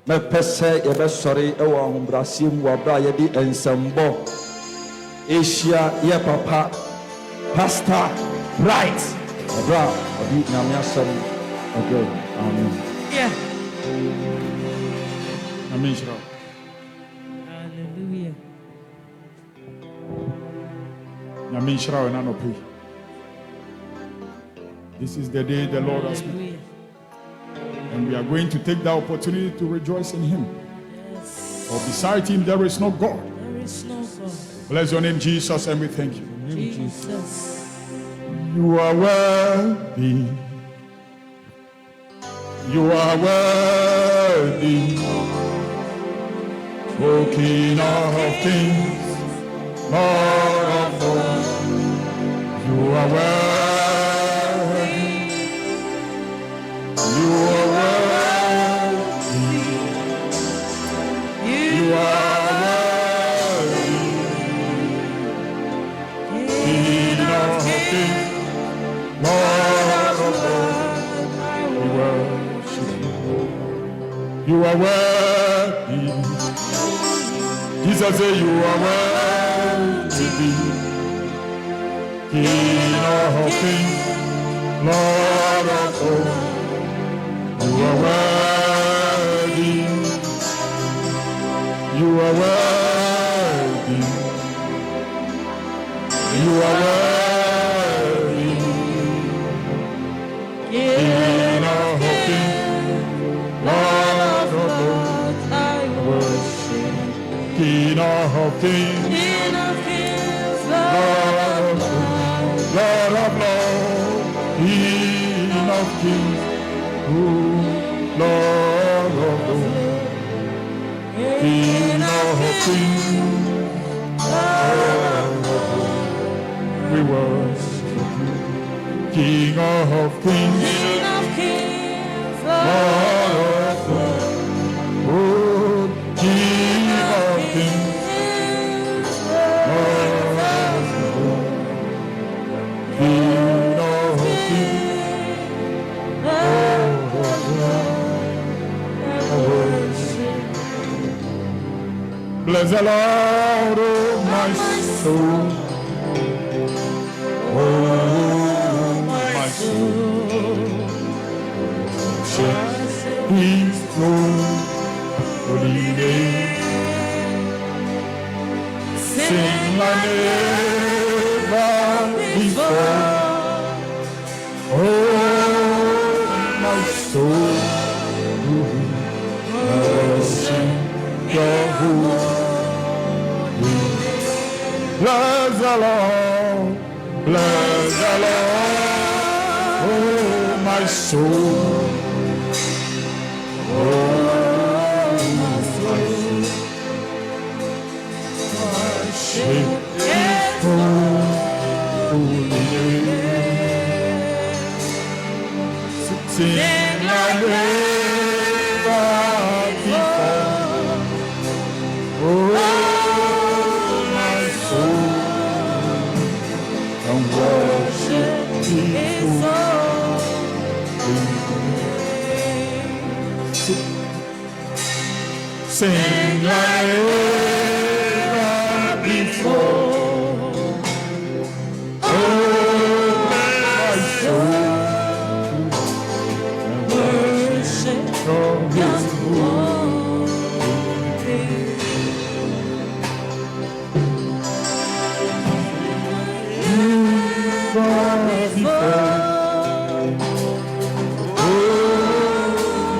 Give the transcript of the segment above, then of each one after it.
me pese yebe sorry ewa hombrasie mu abra yedi ensembo Asia ye papa pastor right abra obi nyame asem again amen yeah amen shira hallelujah amen shira na no pay. This is the day the Lord has made, and we are going to take the opportunity to rejoice in Him. Yes. For beside Him there is no God. There is no God. Bless your name, Jesus, and we thank you. Jesus. You are worthy. You are worthy. O King of Kings, Lord of Lords. You are worthy. You are worthy. You are worthy. King of Kings, Lord of Lords. We worship you. You are worthy. Jesus said you are worthy. King of Kings, Lord of Lords. You are worthy. You are worthy. You are worthy. King of Kings, Lord of Lords. I worship. King of Kings, King of Kings, Lord of Lords. Lord of Lords. King of Kings, Lord of Lords. King of Kings, we worship you. King of Kings, King of Kings, Lord of Lords. Oh, King of Kings, Lord of Lords. King of Kings, Lord of Lords. Bless the Lord, oh my soul. Oh, my soul. Worship His holy name. Sing like never before. Oh, my soul. Worship Your holy. Bless the Lord, bless the Lord, oh my soul, oh my soul, worship His holy name. Sing like never before, oh. Sing like never before. Oh, my soul, and worship from His before. Oh,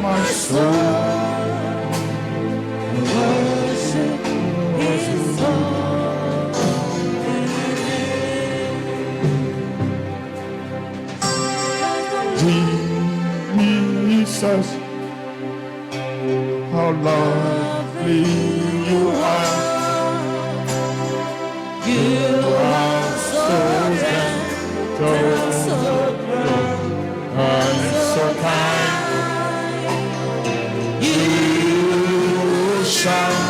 my soul. Jesus, how lovely you are. You are so gentle, so and so kind. You shine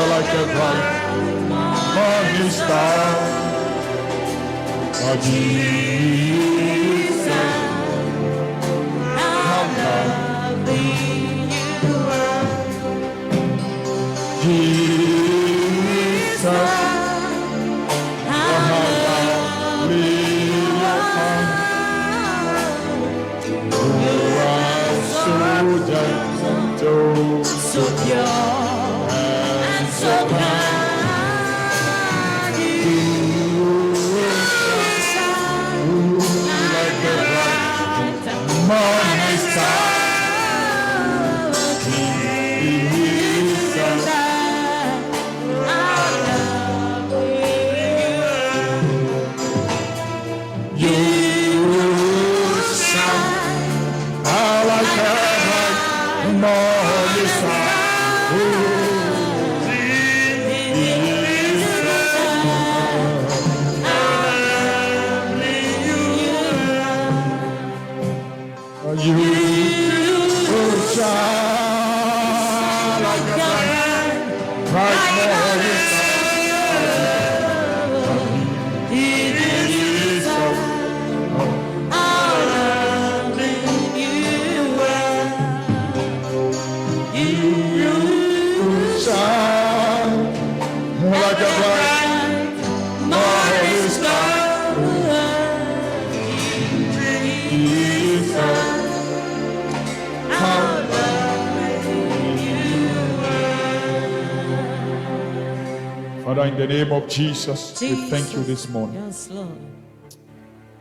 like a bright morning star. Oh, Jesus, how lovely you so pure and so kind. Morning star. Father, in the name of Jesus, we thank you this morning. Yes, Lord.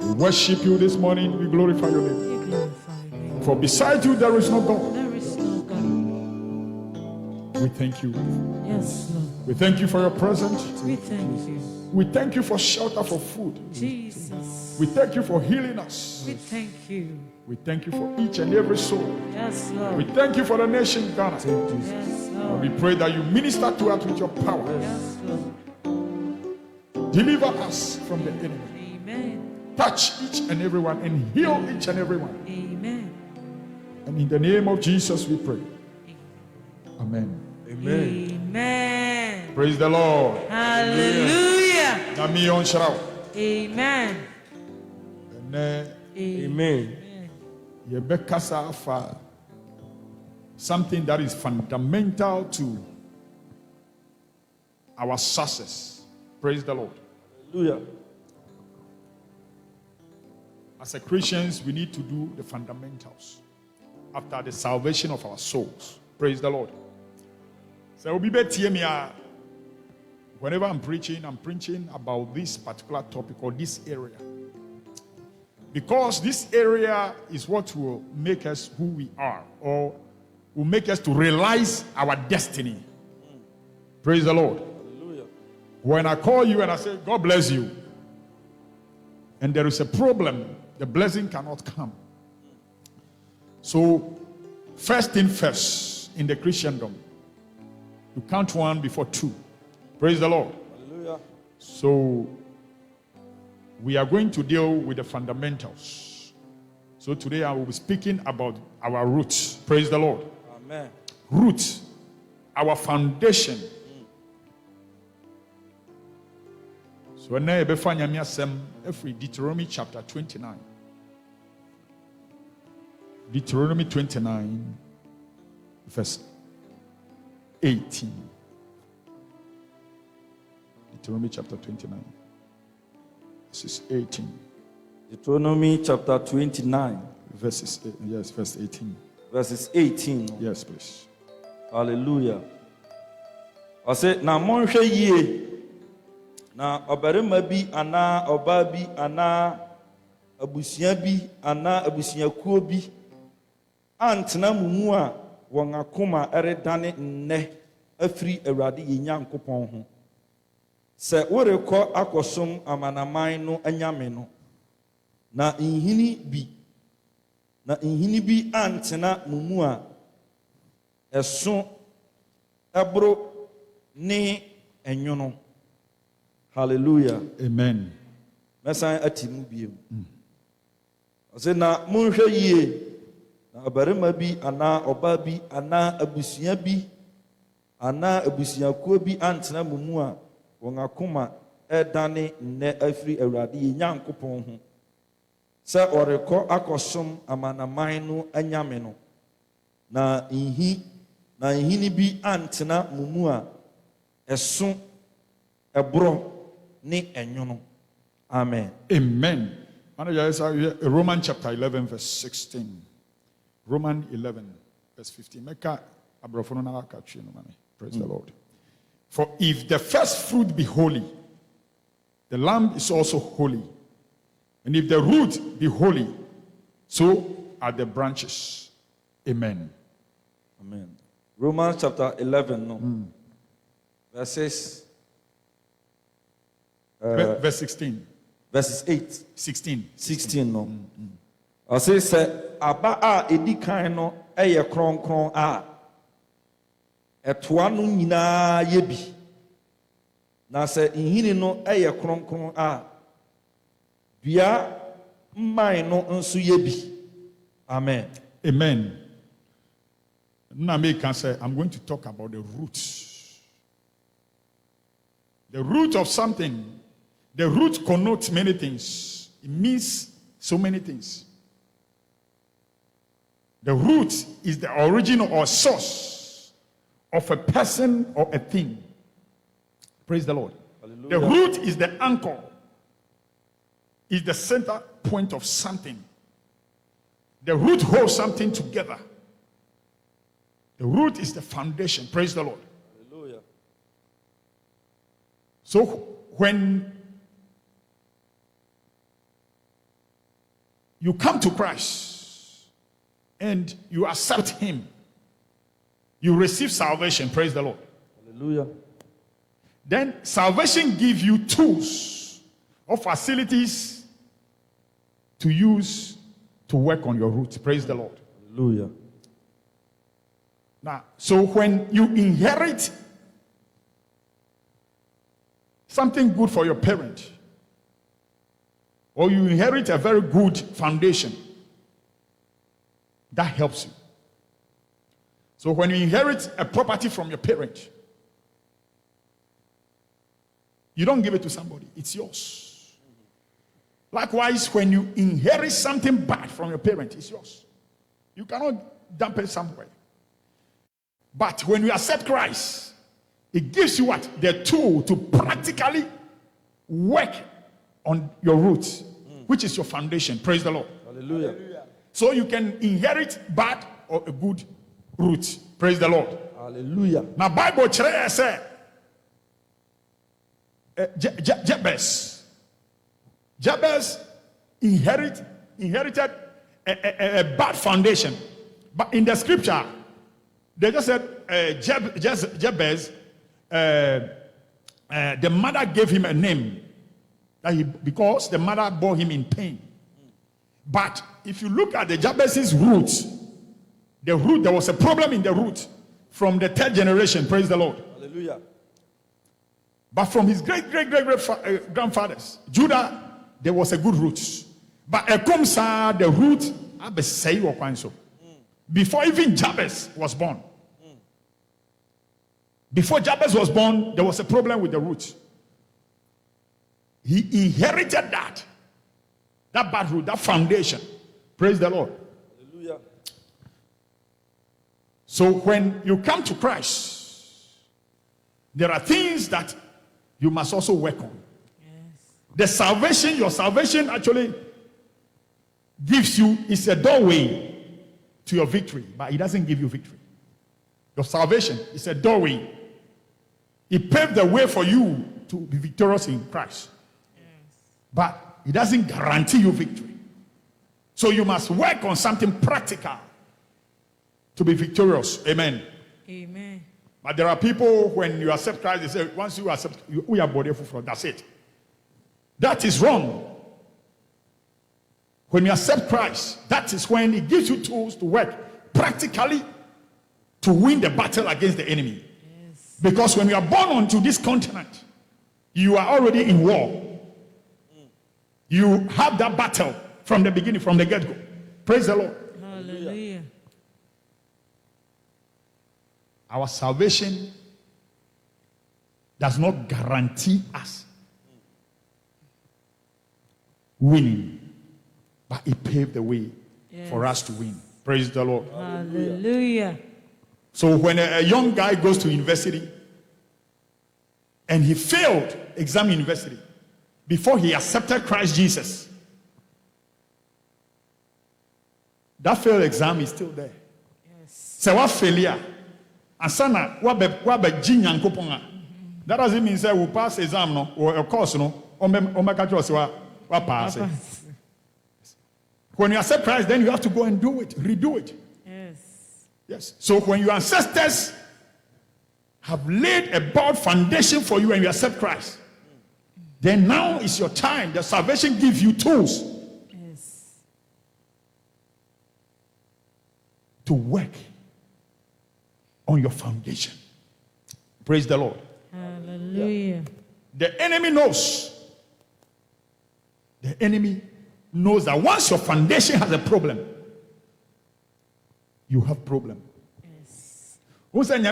We worship you this morning. We glorify your name. We glorify you. For beside you, there is no God. There is no God. We thank you. Yes, Lord. We thank you for your presence. We thank you. We thank you for shelter, for food. Jesus. We thank you for healing us. We thank you. We thank you for each and every soul. Yes, We Lord. thank you for the nation Ghana. Yes, And Lord. we pray that you minister to us with your power. Yes, Lord. Deliver us from the enemy. Amen. Touch each and every one and heal each and every one. Amen. And in the name of Jesus we pray. Amen. Amen. Praise the Lord. Hallelujah. Nami on shirao. Amen. Ene Amen. yebekasa afa something that is fundamental to our success. Praise the Lord. Hallelujah. As a Christians, we need to do the fundamentals after the salvation of our souls. Praise the Lord. So we'll be better. Whenever I'm preaching about this particular topic or this area. Because this area is what will make us who we are, or will make us to realize our destiny. Praise the Lord. Hallelujah. When I call you and I say, God bless you, and there is a problem, the blessing cannot come. So, first thing first in the Christendom, you count one before two. Praise the Lord. Hallelujah. So, we are going to deal with the fundamentals. So, today I will be speaking about our roots. Praise the Lord. Amen. Roots, our foundation. So, now you find every Deuteronomy chapter 29. Deuteronomy 29, verse 18. Deuteronomy chapter 29, verses 18. Deuteronomy chapter 29, Verses, yes, verse 18. verses 18. Yes, please. Hallelujah. I said, na monhwe yie na obarima bi ana oba bi ana abusua bi ana abusuakuo bi antena mumu a wɔn akoma ɛredane nnɛ afiri Awurade yɛn Nyankopɔn ho. Sɛ worekɔ akɔsom amanaman no anyame no, na nhini bi antena mumu a ɛso ɛboro ne ɛnwono. Hallelujah. Amen. Mɛsan ati mu biem. Ɔsɛ na monhwɛ yie na ɔbarima bi anaa ɔbaa bi anaa abusua bi anaa abusuakuo bi antena mo mu a wɔn akoma ɛdane nnɛ afiri Awurade yɛn Nyankopɔn ho sɛ ɔrekɔ akɔsom amanaman no anyame no na nhini bi antena mo mu a ɛso ɛborɔ ne ɛnwono. Amen. Amen. Romans chapter 11, verse 16. Romans 11, verse 15. Meka Praise the Lord. For if the first fruit be holy, the lamb is also holy. And if the root be holy, so are the branches. Amen. Amen. Romans chapter 11, no. Verses. Verse 16. Verses 8. 16. 16, no. I say, aba a edi kan no eye kronkron a etoa no nyinaa ye bi. Na se nhini no eye kronkron a dua mman no nso ye bi. Amen. Amen. Now I'm going to talk about the roots. The root of something. The root connotes many things. It means so many things. The root is the origin or source of a person or a thing. Praise the Lord. Hallelujah. The root is the anchor, is the center point of something. The root holds something together. The root is the foundation. Praise the Lord. Hallelujah. So when you come to Christ and you accept him, you receive salvation. Praise the Lord. Hallelujah. Then salvation gives you tools or facilities to use to work on your root. Praise the Lord. Hallelujah. Now, so when you inherit something good for your parent, or you inherit a very good foundation, that helps you. So when you inherit a property from your parent, you don't give it to somebody, it's yours. Likewise, when you inherit something bad from your parent, it's yours. You cannot dump it somewhere. But when you accept Christ, it gives you what? The tool to practically work on your roots, which is your foundation. Praise the Lord. Hallelujah. So you can inherit bad or a good root. Praise the Lord. Hallelujah. Now, Bible chere say Jabez inherited a bad foundation. But in the scripture, they just said Jabez, the mother gave him a name because the mother bore him in pain. But if you look at the Jabez's roots, there was a problem in the root from the third generation. Praise the Lord. Hallelujah. But from his great grandfathers, Judah, there was a good root. But Ekomsa, the root, before even Jabez was born. Before Jabez was born, there was a problem with the root. He inherited that bad root, that foundation. Praise the Lord. Hallelujah. So when you come to Christ, there are things that you must also work on. Yes. Your salvation actually gives you, is a doorway to your victory, but it doesn't give you victory. Your salvation is a doorway. It paved the way for you to be victorious in Christ. Yes. But it doesn't guarantee you victory. So you must work on something practical to be victorious. Amen. Amen. But there are people, when you accept Christ, they say, once you accept, we are body for that's it. That is wrong. When you accept Christ, that is when he gives you tools to work practically to win the battle against the enemy. Yes. Because when you are born onto this continent, you are already in war. You have that battle from the beginning, from the get-go. Praise the Lord. Hallelujah. Our salvation does not guarantee us winning, but it paved the way for us to win. Praise the Lord. Hallelujah. So when a young guy goes to university and he failed exam university before he accepted Christ Jesus, that failed exam is still there. Yes. So what failure? Asana wabe jinyankopon. That doesn't mean say we pass exam no or a course no or catch us wa pass. When you accept Christ, then you have to go and do it, redo it. Yes. So when your ancestors have laid a broad foundation for you and you accept Christ, then now is your time. The salvation gives you tools to work on your foundation. Praise the Lord. Hallelujah. The enemy knows. The enemy knows that once your foundation has a problem, you have problem. Who said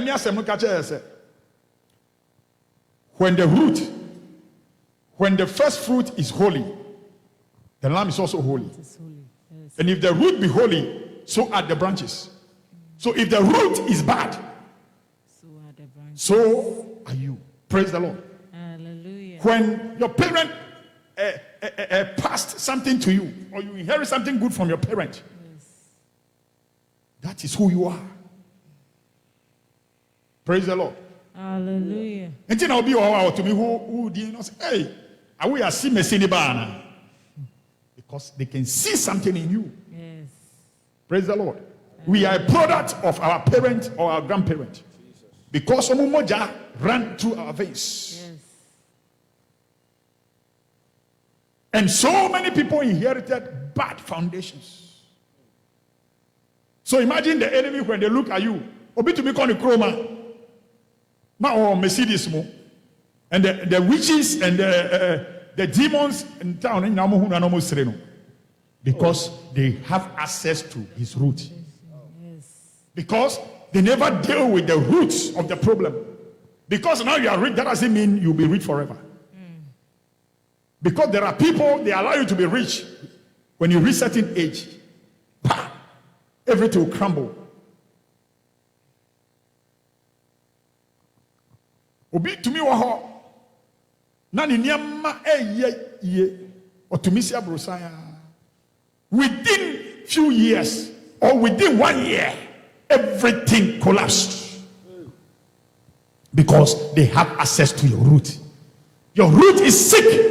when the first fruit is holy, the lamb is also holy. And if the root be holy, so are the branches. So if the root is bad, so are you. Praise the Lord. Hallelujah. When your parent passed something to you, or you inherit something good from your parent, that is who you are. Praise the Lord. Hallelujah. And then I'll be all to me who did not say, hey, are we a bana? Because they can see something in you. Yes. Praise the Lord. We are a product of our parent or our grandparent. Because Omumoja ran through our veins. Yes. And so many people inherited bad foundations. So imagine the enemy when they look at you. Obi to me call the chroma. Ma Mercedes mo. And the witches and the demons in town because they have access to his root. Because they never deal with the roots of the problem. Because now you are rich, that doesn't mean you'll be rich forever. Because there are people, they allow you to be rich. When you reach certain age, everything will crumble. Obi to me waho na ni niama ye otumisi abrosaya within few years or within 1 year everything collapsed because they have access to your root. Your root is sick.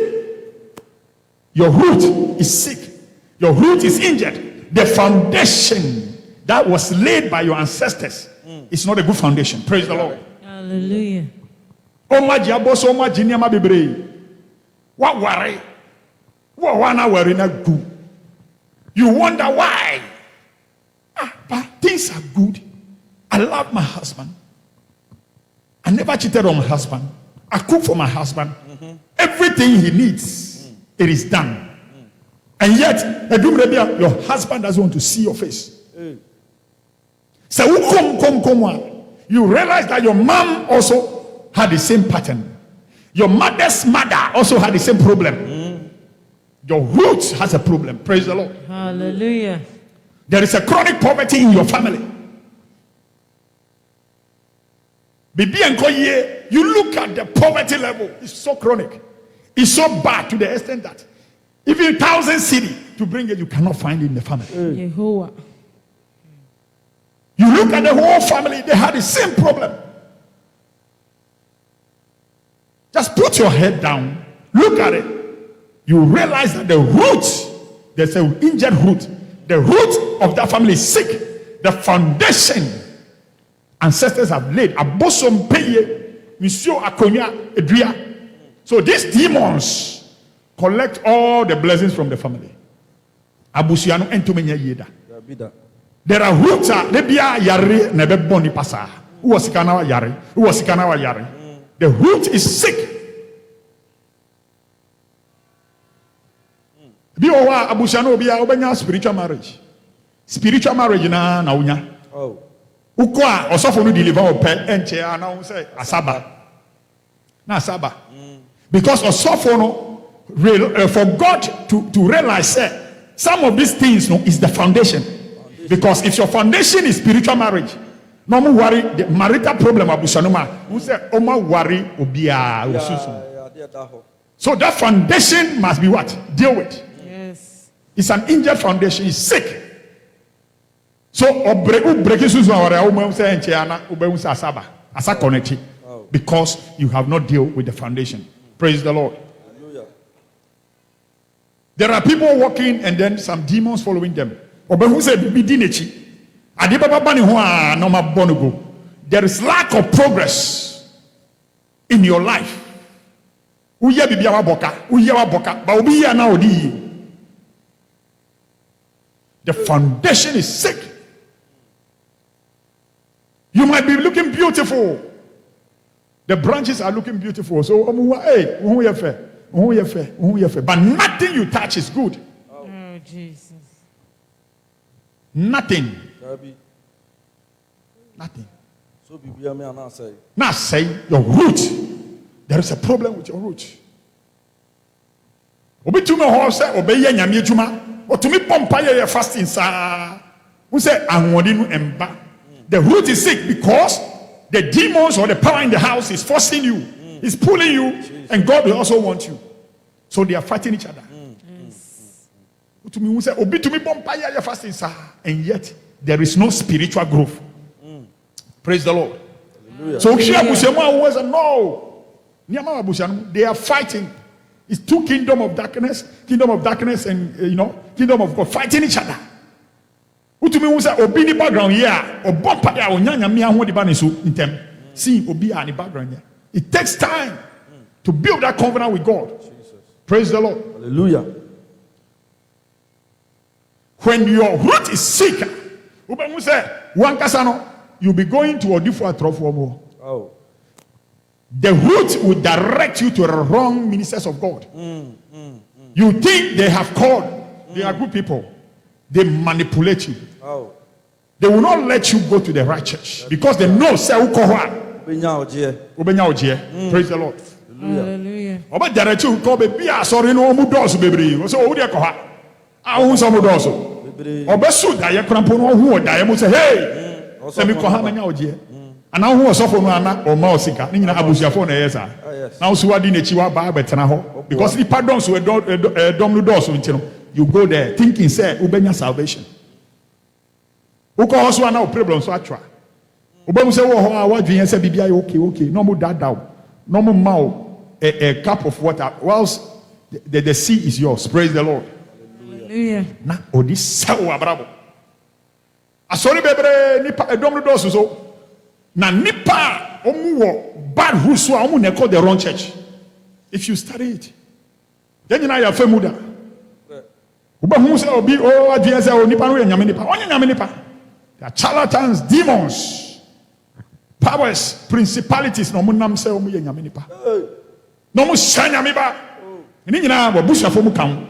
Your root is sick. Your root is injured. The foundation that was laid by your ancestors is not a good foundation. Praise the Lord. Hallelujah. What worry? What wanna worry na good? You wonder why? But things are good. I love my husband. I never cheated on my husband. I cook for my husband. Everything he needs, it is done. And yet, your husband doesn't want to see your face. So you realize that your mom also had the same pattern. Your mother's mother also had the same problem. Your root has a problem. Praise the Lord. Hallelujah. There is a chronic poverty in your family. You look at the poverty level, it's so chronic. It's so bad to the extent that even 1,000 cedi to bring it, you cannot find it in the family. Jehovah. You look at the whole family, they had the same problem. Just put your head down, look at it. You realize that the root, there's an injured root. The root of that family is sick. The foundation ancestors have laid. Abosom peye, Monsieur Akonya Edria. So these demons collect all the blessings from the family. Abusiano entumenya yeda. There are roots lebia yare nebe boni pasa. Uwasikana yare. Uwasikana yare. The root is sick. Biwa abusiano bia obenya spiritual marriage. Spiritual marriage na unya. Oh. Ukwa osofo no deliver ope enche na say asaba. Na asaba. Because osofo no for God to realize some of these things no is the foundation. Because if your foundation is spiritual marriage, no more worry the marital problem abusanoma. Who say oma worry obia osusu. So that foundation must be what? Deal with. Yes. It's an injured foundation. It's sick. So break susu aware o say enche ana o say asaba asa connect because you have not dealt with the foundation. Praise the Lord. Hallelujah. There are people walking and then some demons following them. Obehu say bibi nechi. Ade baba bani ho a no ma bonugo. There is lack of progress in your life. Uye bibi wa boka ba obi ya na odi. The foundation is sick. You might be looking beautiful. The branches are looking beautiful. So, hey, but nothing you touch is good. Oh, Jesus. Nothing. Nothing. So, Biblia me ana say. Now say your root. There is a problem with your root. Obi to me ho say obey nyame adwuma. O to me pompa ye fasting sa. Who say anwode no emba. The root is sick because the demons or the power in the house is forcing you, is pulling you, and God will also want you. So they are fighting each other. To me, who say, "Obi to me, bompaya fasting, sir," and yet there is no spiritual growth. Praise the Lord. Hallelujah. So no, they are fighting. It's two kingdom of darkness, and kingdom of God fighting each other. Utumi who say obi ni background here or bompa ya onyanya mi ahwo de ba ne so ntem see obi a ni background here. It takes time to build that covenant with God. Jesus. Praise the Lord. Hallelujah. When your root is sick, uba say one kasano you'll be going to Odifo Atrofo more. Oh. The root will direct you to the wrong ministers of God. You think they have called, they are good people. They manipulate you. Oh. They will not let you go to the right church because they know say ukohwa. Obenya oje. Praise the Lord. Hallelujah. Oba direct you ko be bia sorry no mu doors bebre. So wo de kohwa. Ahun so mu doors. Oba su da ye krampo no hu oda mu say hey. Say me kohwa manya oje. Ana hu osofo no ana o ma osika. Ni nyina abusuafo na yesa. Now so wadi na chi wa ba betena ho because the pardon so dom no doors ntino. You go there thinking say ubenya salvation. Uko also na problem so atwa. Ubemu say wo ho a wadwen say bibia okay. No mo dada. No mo ma a cup of water whilst the sea is yours. Praise the Lord. Hallelujah. Na odi sewo abrabo. Asori bebre nipa edom no dosu so. Na nipa omu wo bad who so omu na call the wrong church. If you study it. Then you na ya femuda. Ubemu say obi o adwen say o nipa no ya nyame nipa. Onye nyame nipa. They are charlatans, demons, powers, principalities. No munam say omu ye nyame nipa. No mu sha nyame ba. Ni nyina bo bushafo mu kan.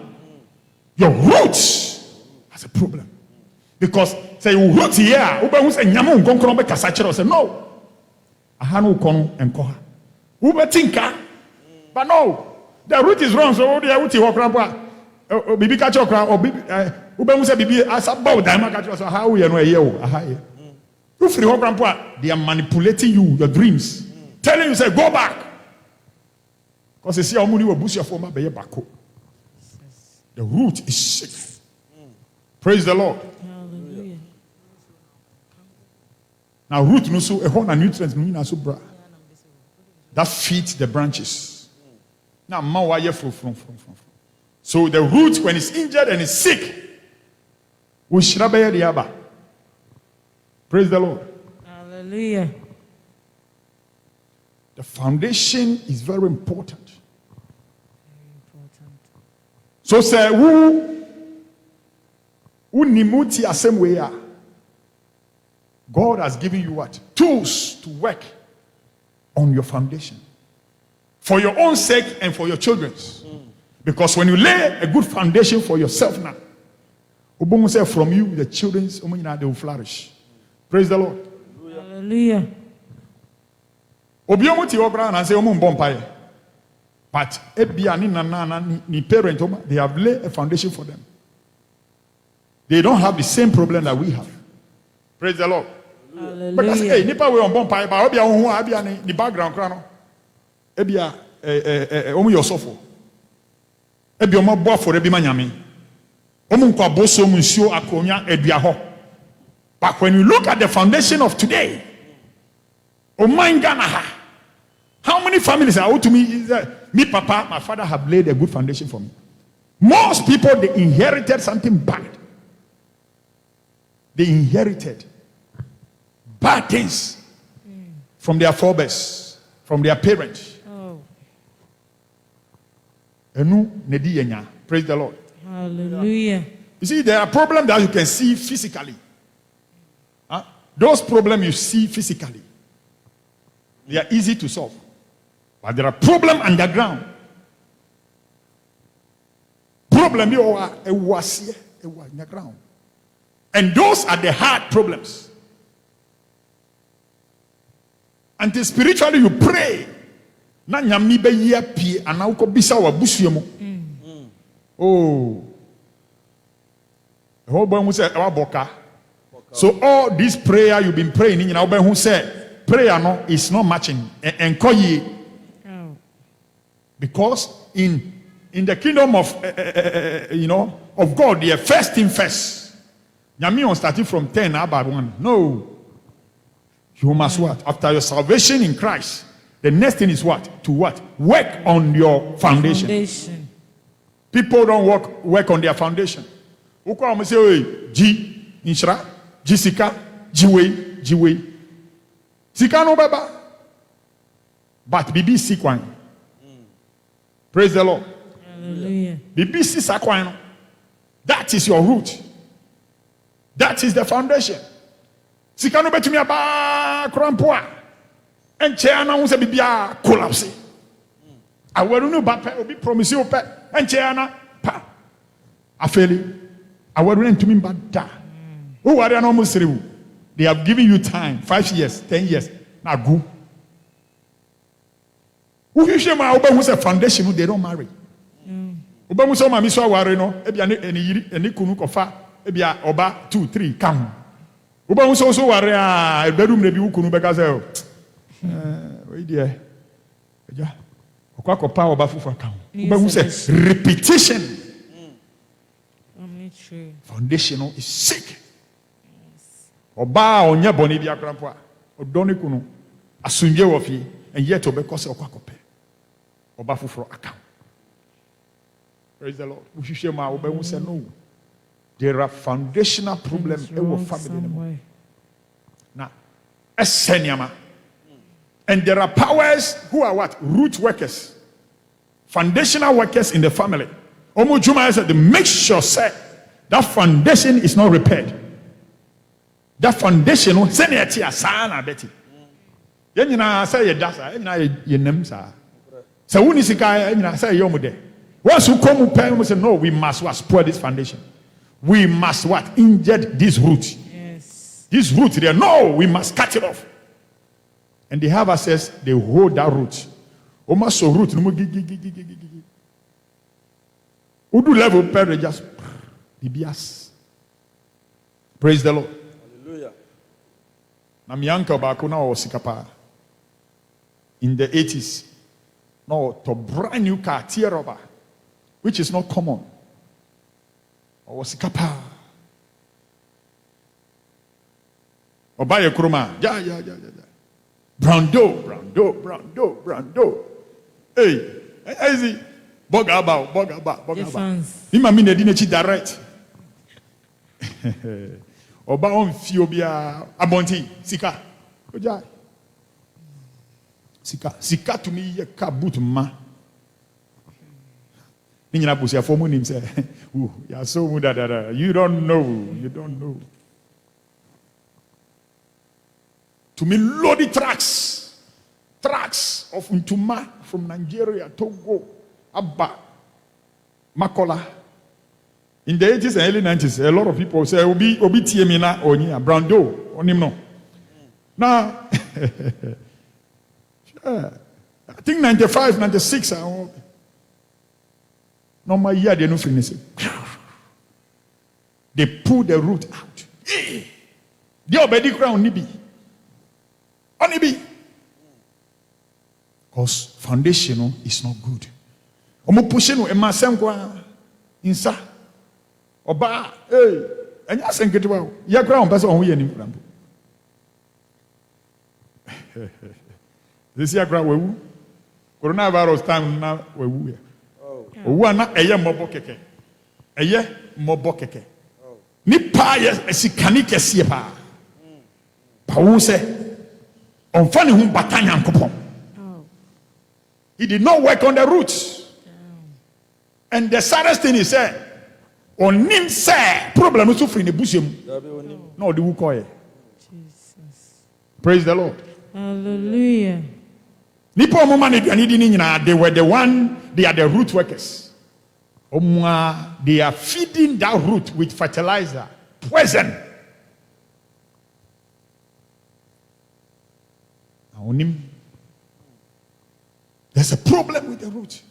Your roots has a problem. Because say you root here, ubemu say nyame nkonkron be kasa kire say no. Aha no kon enko ha. Ube tinka. But no. The root is wrong so they root ho kran bibi ka chokra or bibi ubemu say bibi asaba udama ka chokra so how you know eye o aha ye you free ho grandpa they are manipulating you your dreams telling you say go back because you see how many obusia for ma be bako the root is sick. Praise the Lord. Hallelujah. Now root no so e na nutrients no na so bra that feeds the branches now ma wa ye from. So the root, when it's injured and it's sick, we should be the Abba. Praise the Lord. Hallelujah. The foundation is very important. So say who nimuti asem way. God has given you what? Tools to work on your foundation. For your own sake and for your children's. Because when you lay a good foundation for yourself now, Obungu said from you, the children's they will flourish. Praise the Lord. Hallelujah. Obiomuti obra and say bompaye. But ebia ni nana ni parent they have laid a foundation for them. They don't have the same problem that we have. Praise the Lord. Hallelujah. But hey, nipa we on bompaye ba obia ho abia ni background kra no. Ebia omu yosofo. Ebi omo bo afore bi manyame omu nkwa boso mu nsuo akonya adua ho But when you look at the foundation of today, oh my Ghana, how many families are out to me? Is that me, Papa, my father have laid a good foundation for me. Most people, they inherited something bad. They inherited bad things from their forebears, from their parents. Praise the Lord. Hallelujah. You see, there are problems that you can see physically. Those problems you see physically, they are easy to solve. But there are problems underground. Problem you are underground. And those are the hard problems. Until spiritually you pray. Na nyami be ye pie anawko bisa wa busuemu. Oh. So all this prayer you've been praying in who said prayer no is not matching. Because in the kingdom of of God, the first thing first. Nyami on starting from 10 about 1. No. You must what? After your salvation in Christ, the next thing is what? To what? Work on your foundation. People don't work on their foundation. Uko amuse G inshra, Jessica, Jiwe. Sika no baba. But bibi sikwan. Praise the Lord. Hallelujah. Bibi sikwan. That is your root. That is the foundation. Sika no betumi aba krampoa. Enche ana hu se bibia collapse. Aweru no ba pe obi promise you pe. Enche ana pa. Afeli. Aweru ntumi mba da. Who are no musriwu? They have given you time, 5 years, 10 years. Na go. Who you share my oba who say foundation they don't marry. Oba mu so ma mi so aware no e bia ne yiri eni kunu kofa e bia oba 2 3 come. Oba mu so ware a bedroom na bi kunu be ka say we there. Eja. Okwa kopa oba fufu come. Oba mu say repetition. Foundation is sick. Oba onye boni bia krampo a odone kunu asunje wo fie and yet obekọ se okwa kope. Oba fufu account. Praise the Lord. We say no. There are foundational problems in our family. Now, and there are powers who are what? Root workers. Foundational workers in the family. Omo Juma said, make sure say, that foundation is not repaired. That foundation, seneti asana beti. Yenina say ye dasa, yenina ye nemsa. So who nisika yenina say yomude. Once you come up, we say, no, we must what? Spoil this foundation. We must what? Inject this root. Yes. This root there. No, we must cut it off. And they have access, they hold that root. Almost so root. Udu level per just bibias. Praise the Lord. Hallelujah. Na mi uncle baako na osikapa. In the 80s. No, to brand new car, tear rubber. Which is not common. Or was kapa. Or buy a chroma. Yeah. Brando. Hey, easy. Boga. Ima mi ne dinechi direct. Oba on fiobia abonti sika. Oja. Sika to me ye ka boot ma. You don't know. To me, loady tracks of Ntuma from Nigeria, Togo, Abba, Makola. In the 80s and early 90s, a lot of people say, Obi Tiemina, Onya, Brando, Onimno. Now, I think 95, 96, no my year they no finish it. They pull the root out. They already crown nibi. Onibi. Because foundation is not good. Omo pushing no ema senkwa insa. Oba, hey, And you say, get well. Your ground person on we any. This year, ground coronavirus time now we. Oh, na eye mobo keke. Eye mobo keke. Nipa ye sikani kese pa. Pa wo se onfa ne hu bata Nyankopon. He did not work on the roots. And the saddest thing is on him say problem is suffering the bush. No, the who call it. Jesus. Praise the Lord. Hallelujah. Nipo mo man they were the one, they are the root workers. They are feeding that root with fertilizer, poison. There's a problem with the root.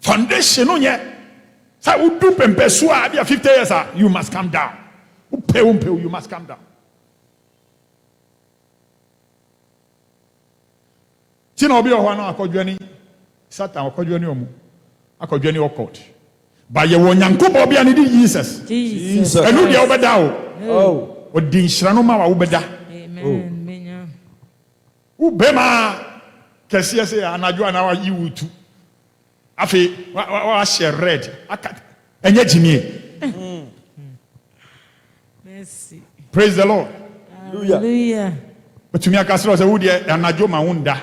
Foundation on yet. So we do pempesua 50 years, you must come down. You must come down. Tina obi ohwana akodwani Satan akodwani omu akodwani okot ba ye wonyankobo obi ani di Jesus enu dia obeda o odi nhira no ma wa obeda Amen menya ubema kese ese anadwo ana wa yi wutu afi wa share red enye jimie mercy. Praise the Lord. Hallelujah. But to me akasro say wo dia anadwo ma wonda.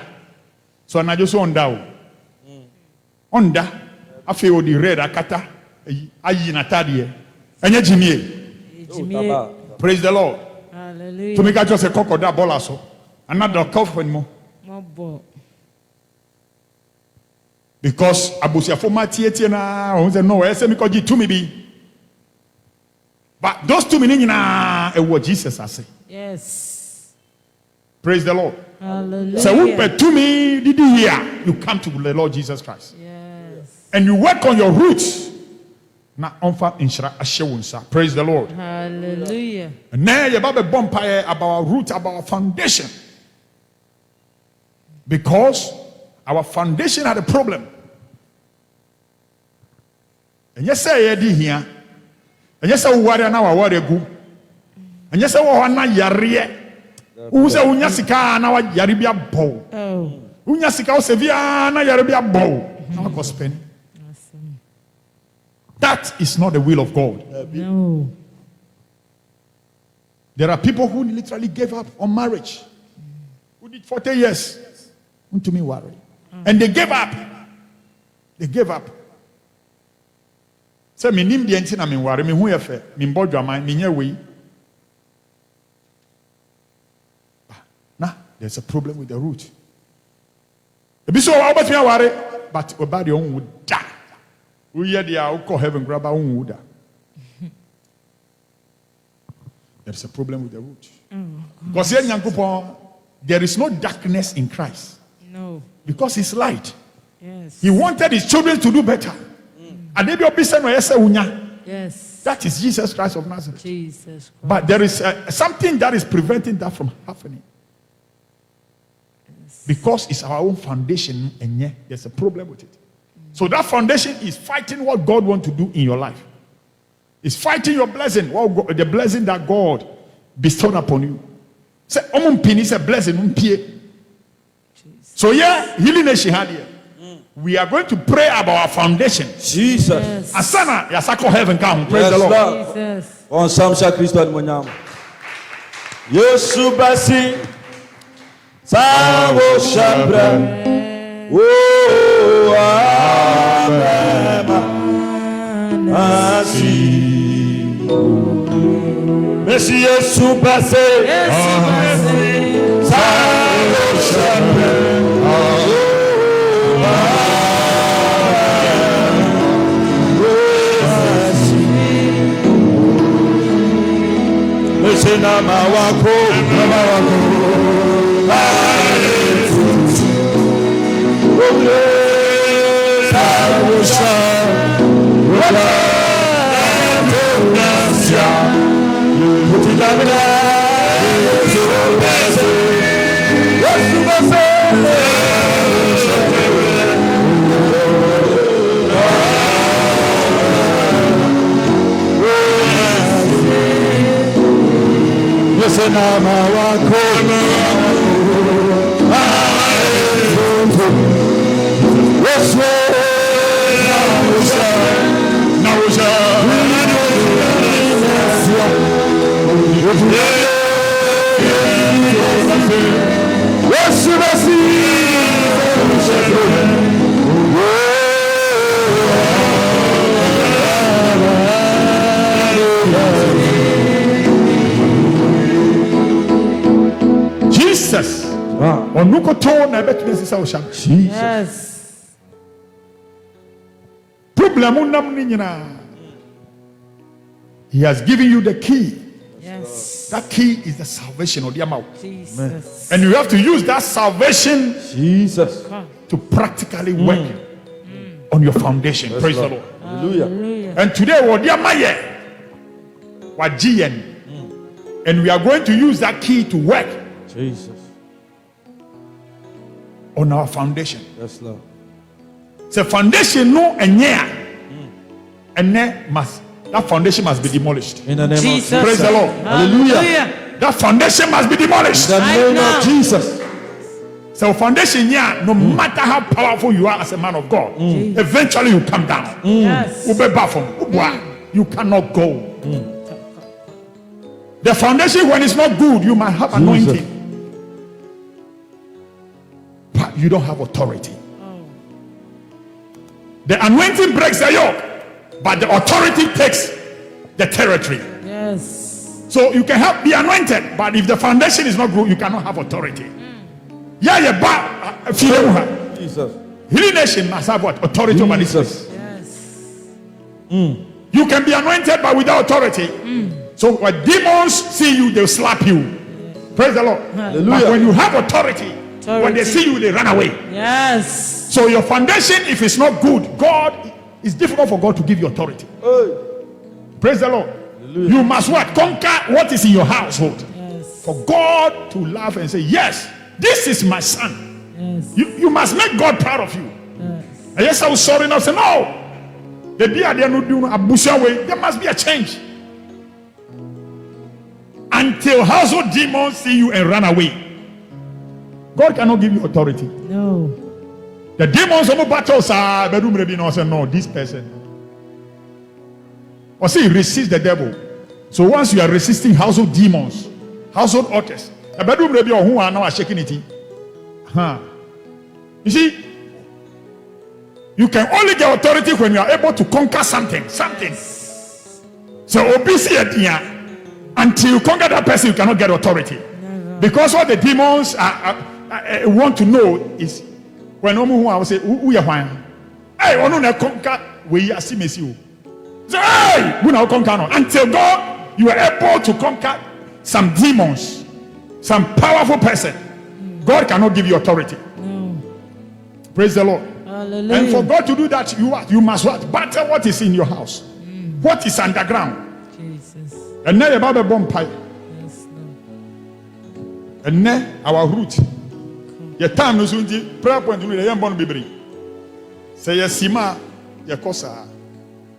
So anadwo so onda o onda afi odi red akata ayi na tade enye jimie. Praise the Lord. Hallelujah. To me ka just say kokoda bola so another coffin mo because abusiafo matie na o say no e say me ko gi to me bi but those 2 minutes na e wo Jesus ase. Yes. Praise the Lord. Hallelujah. So who pay to me did you hear? You come to the Lord Jesus Christ. Yes. And you work on your roots. Na onfa inshra ashewunsa. Praise the Lord. Hallelujah. And now you have a bumpire about our root, about our foundation. Because our foundation had a problem. And yes, I did here. And yes, I worry now, I worry go. And yes, I want na yare. Who say unya sika na wa yare bia bo. Oh. Unya sika o se via na yare bia bo. Na go spend. Awesome. That is not the will of God. No. There are people who literally gave up on marriage. Who did 40 years. To me worry. And they gave up. They gave up. Say me nim de enti na me worry me hu ye fe me mbodwa man me nya we. Nah, there's a problem with the root. Ebi so wa obetumi worry but obadi on would die. We hear they are call heaven grab on would. There's a problem with the root. Because here Nyankopon there is no darkness in Christ. No. Because he's light. Yes. He wanted his children to do better. And they be Yes. that is Jesus Christ of Nazareth. Jesus Christ. But there is something that is preventing that from happening. Yes. Because it's our own foundation and yeah, there's a problem with it. So that foundation is fighting what God wants to do in your life. It's fighting your blessing, the blessing that God bestowed upon you. Say, is a blessing. So yeah, healing nation had here. We are going to pray about our foundation. Jesus. Yes. Asana yasako heaven come. Praise the Lord. Jesus. On Samsha Christo and Monyam. Yesu basi. Sawo Shambra. Oh, Amema. Asi. Messi Yesu basi. Sawo Shambra. Nama wako Jesus. Yes. He has given you the key. Yes. That key is the salvation of the amount. Jesus. And you have to use that salvation Jesus. to practically work on your foundation. Yes, Praise Lord. the Lord. Hallelujah. And today, what dear Maye, what GN, and we are going to use that key to work Jesus. on our foundation. Yes, Lord. So foundation no and yeah, and then that foundation must be demolished. In the name Jesus. of Praise the Lord. Hallelujah. That foundation must be demolished. In the Right name now. of Jesus. So foundation, yeah, no matter how powerful you are as a man of God, eventually you come down. Yes. You cannot go. The foundation, when it's not good, you might have anointing, but you don't have authority. The anointing breaks the yoke, but the authority takes the territory. Yes. So you can be anointed, but if the foundation is not good, you cannot have authority. Yeah, Jesus. Healing nation must have what? Authority over this place. Jesus. Yes. You can be anointed, but without authority. So when demons see you, they'll slap you. Praise the Lord. But Hallelujah. when you have authority, when they see you, they run away. Yes. So your foundation, if it's not good, God, it's difficult for God to give you authority. Hey. Praise the Lord. Hallelujah. You must what? Conquer what is in your household. Yes. For God to laugh and say, yes, this is my son. Yes. You must make God proud of you. Yes. And yes, I was sorry now. Say, no. The day they no do abusha way, there must be a change. Until household demons see you and run away, God cannot give you authority. No. The demons on the battles are bedroom maybe no say no, this person. Or say resist the devil. So once you are resisting household demons, household altars, a bedroom maybe or who are now shaking it. You see, you can only get authority when you are able to conquer something. So obviously, until you conquer that person, you cannot get authority. Never. Because what the demons want to know is when who I will say, who you want? Hey, I don't conquer. We are see you. Say, hey, we now conquer no. Until God, you are able to conquer some demons, some powerful person. God cannot give you authority. No. Praise the Lord. Hallelujah. And for God to do that, you must what? Battle what is in your house. What is underground. Jesus. And now about the bomb pie. Yes, Lord. And now our root. Your time no soon prayer point to me. The young born baby. Say yes, Sima, your cosa.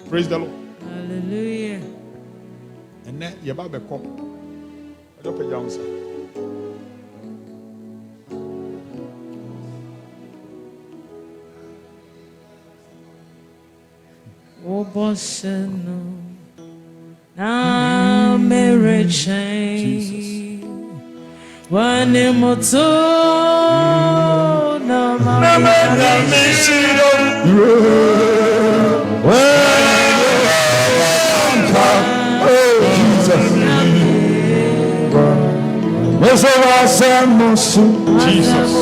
Praise the Lord. Hallelujah. And then your baby come. I don't pay down, sir. Obosheno na merechain wanimoto na Jesus.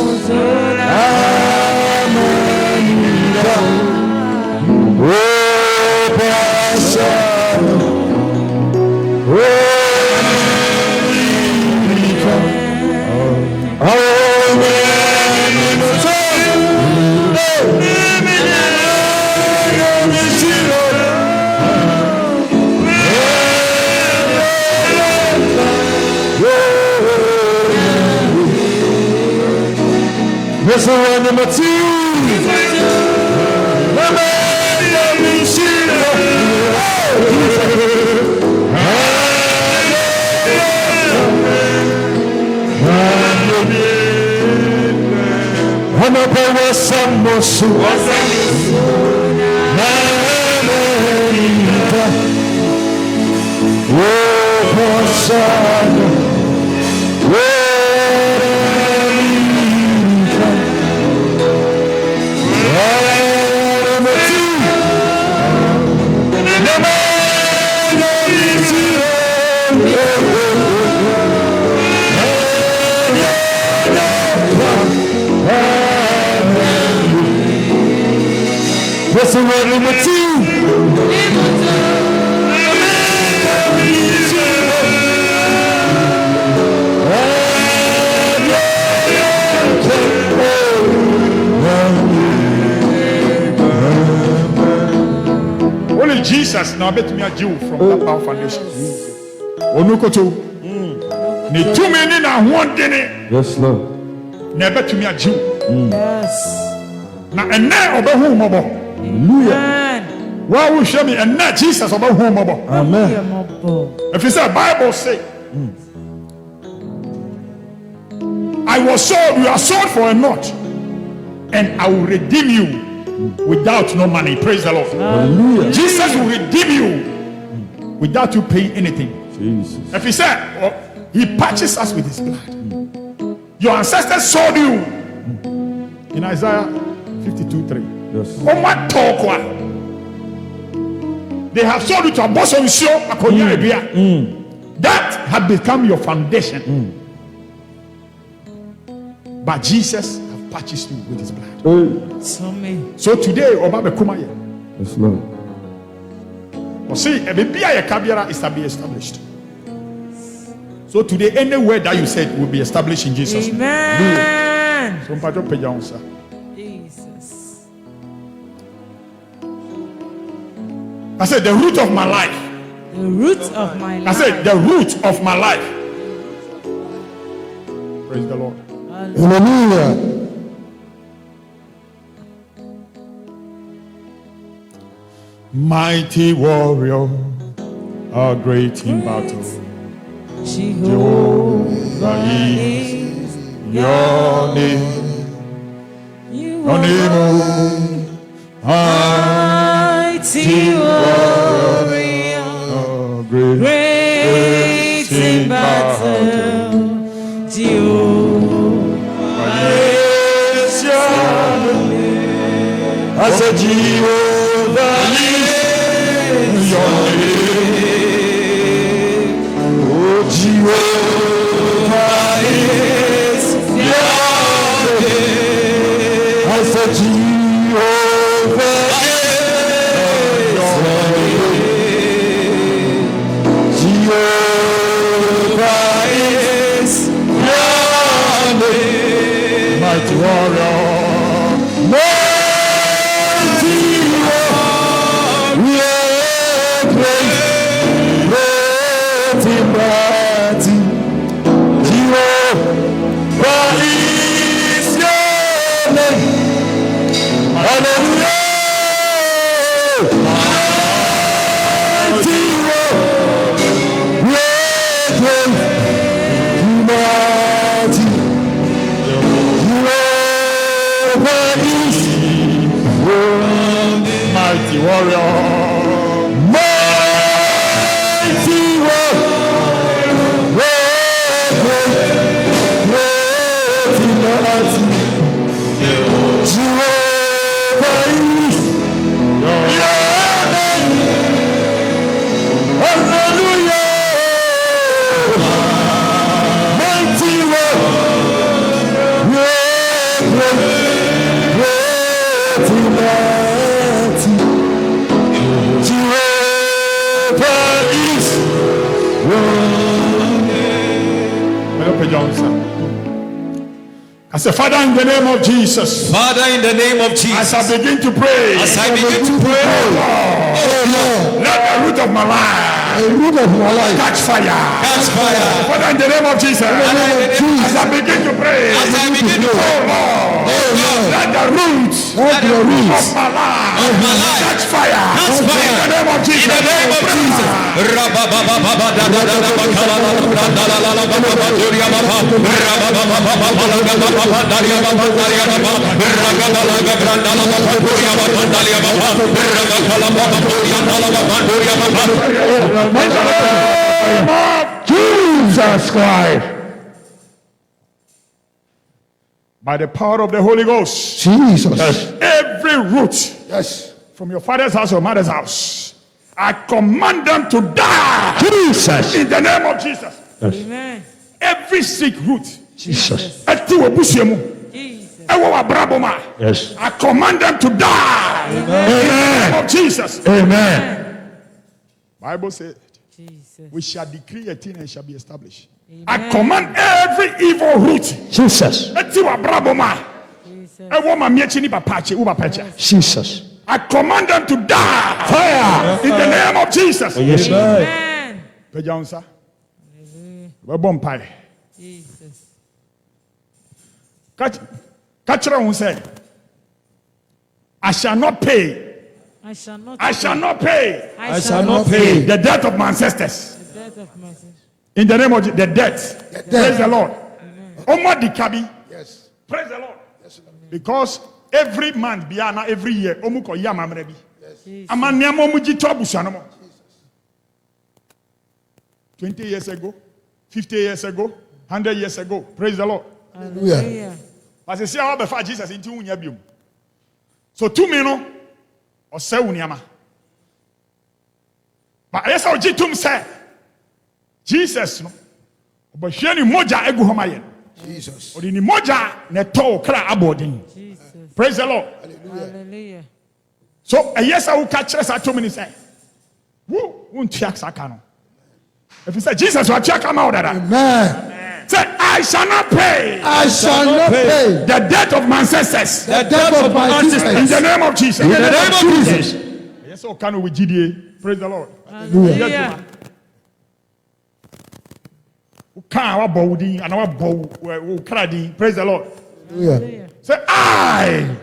Only Jesus now bet me a Jew from that power foundation. Onukoto. Ni two men na one day. Yes, Lord. Never to me a Jew. Yes. Now and now obey whom obo. Hallelujah. Why will show me and now Jesus obey whom obo. Amen. If you say Bible say, I was sold, you are sold for a naught, and I will redeem you without no money. Praise the Lord. Hallelujah. Jesus will redeem you without you paying anything. Jesus. If he said, he purchased us with his blood. Your ancestors sold you. In Isaiah 52:3. Yes. Oh my talk. They have sold you to a boss on show. That had become your foundation. But Jesus have purchased you with his blood. So today, Obama Kumaye. Yes, Lord. See, a baby is to be established. So today, any word that you said will be established in Jesus' name. Amen. So, Jesus. I said, the root of my life. The root of my life. I said, the root of my life. Praise the Lord. Hallelujah. Mighty warrior, a great in battle. Jehovah is your name. Your name, mighty warrior, great in battle. Jehovah is your name. I said, Jehovah is your name. Oh, Jehovah is your name. I said, Jehovah is your name. Jehovah is your name. Mighty warrior. mighty warrior. Mighty warrior. I say, Father, in the name of Jesus. Father, in the name of Jesus. As I begin to pray. As I begin to pray. Oh Lord. Let the root of my life. The root of my life. Catch fire. Catch fire. Father, in the name of Jesus. As I begin to pray. As I begin to pray. Oh Lord. Let the root of my life. Catch fire. In the name of Jesus. In the name of Jesus. Jesus Christ. By the power of the Holy Ghost. Jesus. Every root Yes. from your father's house or mother's house, I command them to die. Jesus. In the name of Jesus. Amen. Every sick root. Jesus. Eti wo busie mu. Jesus. Ewo wa brabo ma. Yes. I command them to die. In the name of Jesus. Amen. Bible says Jesus. we shall decree a thing and it shall be established. Amen. I command every evil root. Jesus. Eti wa brabo ma. Jesus. Ewo ma miechi ni papache, u papache. Jesus. I command them to die. Fire. In the name of Jesus. Yes. Amen. Pejansa. We bompai. Jesus. Catch her say, I shall not pay. I shall not. I shall not pay I shall not pay the debt of my ancestors. the debt of my sins. In the name of the debt. Praise the Lord. Oma dikabi. Yes. Praise the Lord. Because every month, biana every year, omuko yama mrebi. Jesus. Amaniamo mujito bushanomo. 20 years ago, 50 years ago, 100 years ago. Praise the Lord. Hallelujah. But you see how before Jesus into unyabium. So 2 minutes or say unyama. But yes, I'll jitum say Jesus no. But she ni moja egu homayen. Jesus. Or ni moja ne to kra abodin. Jesus. Praise the Lord. Hallelujah. So yes, I will catch us at 2 minutes. Woo, won't check sakano. If you say Jesus will check him out. Amen. Say, I shall not pay I shall not pay the debt of my ancestors. the debt of my In the ancestors. name of Jesus. In the name of Jesus. Yes, so can we GDA? Praise the Lord. Hallelujah. Can our body and our bow cradi? Praise the Lord. Hallelujah. Say, I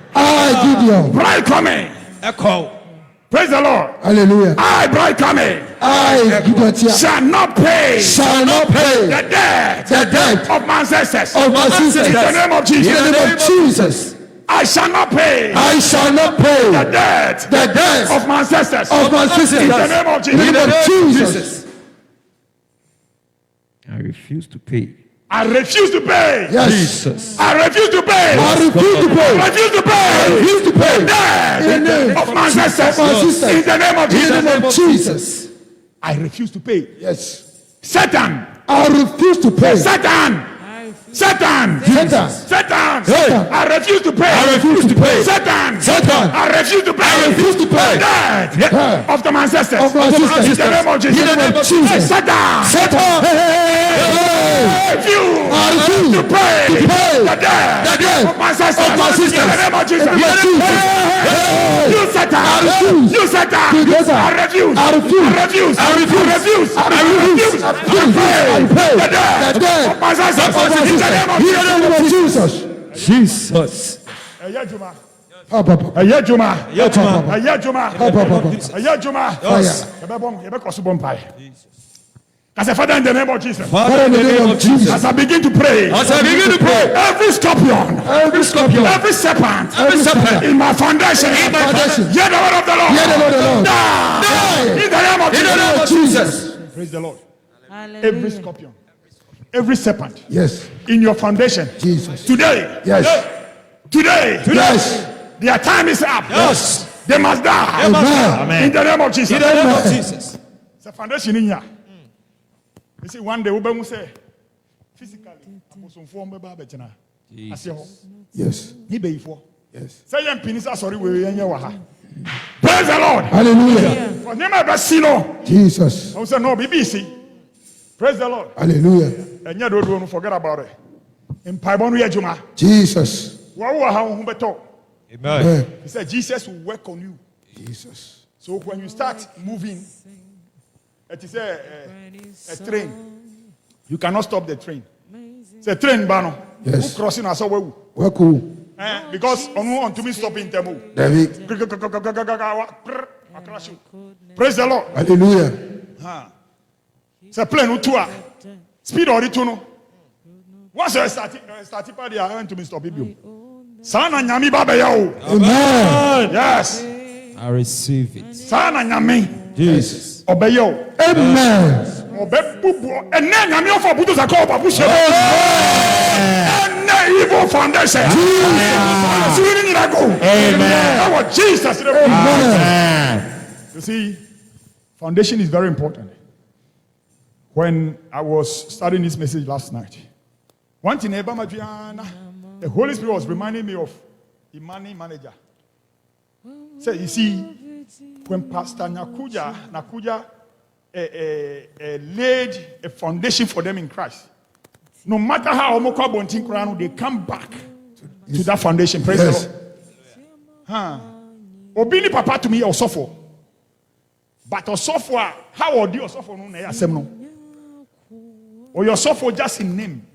Gideon. bride coming. Echo. Praise the Lord. Hallelujah. I bride coming. Gideon Shall not pay shall not pay the debt the debt of my ancestors. of my ancestors. In the name of In Jesus. the name of Jesus. I shall not pay I shall not pay the debt the debt of my ancestors. of my ancestors. In the name of Jesus. In the name of Jesus. I refuse to pay. I refuse to pay. Yes. Jesus. I refuse to pay. I refuse to I pay. refuse to pay. I refuse to pay. Debt In the name of my ancestors. of my ancestors. In the name of In Jesus. the name of Jesus. I refuse to pay. Yes. Satan. I refuse to pay. Satan. I refuse. Satan. Satan. Satan. Satan. I refuse to pay. I refuse to pay. Satan. Satan. I refuse to pay. I refuse to pay. Debt Yeah. of the ancestors. Of my ancestors. In the name of Jesus. In the name of Jesus. Satan. Satan. I refuse I refuse to pay to pay the debt of my ancestors. of my ancestors. In the name of Jesus. In the name of Jesus. You Satan. I refuse. You Satan. To do that. I refuse. I refuse. I refuse. I refuse. I refuse. I refuse. I pay the debt the debt of my ancestors. of my In the name of ancestors. In the name of Jesus. Jesus. Ẹyẹ juma. Papa. Ẹyẹ juma. Yatuma. Ẹyẹ juma. Papa. Ẹyẹ juma. Fire. Yẹbẹ kọ so bọ mpa yẹ. As a father in the name of Jesus. Father, in the name of Jesus. As I begin to pray. As I begin to pray. Every scorpion. Every scorpion. Every serpent. Every serpent. In my foundation. In my foundation. Hear the word of the Lord. Hear the word of the Lord. Die. In the name of In the Jesus. name of Jesus. Praise the Lord. Hallelujah. Every scorpion. Every serpent. Yes. In your foundation. Jesus. Today. Yes. Today. Yes. Their time is up. Yes. They must die. Amen. In the name of Jesus. In the name of Jesus. It's a foundation in here. You see, one day we will say, physically, Yes. yes. Say, young penisa, sorry, we are. Praise the Lord. Hallelujah. For name of Basino. Jesus. I say, no, BBC. Praise the Lord. Hallelujah. And you don't forget about it. In Paibon Juma. Jesus. Amen. Amen. He said, Jesus will work on you. Jesus. So when you start moving, it is a train. You cannot stop the train. It's a train, Bano. Yes. Who crossing us over? Welcome. Because on to me stop in Temu. David. Praise the Lord. Hallelujah. C'est plein ou toi. Speed or return. What's your starting party? I want to me stop you. Sana nyami baba yo. Amen. Yes. I receive it. Sana nyami. Jesus. Obey yo. Amen. Obey bubu. And then nyami offer butu sa call babu she. And evil foundation. Amen. Jesus. Amen. You see, foundation is very important. When I was studying this message last night, one thing the Holy Spirit was reminding me of the money manager. So you see, when Pastor Nakuja laid a foundation for them in Christ, no matter how they come back to that foundation. Praise the Lord. Obini papa to me also. But Osofo, how old you Osofo no na yasem no? Or your Osofo just in name.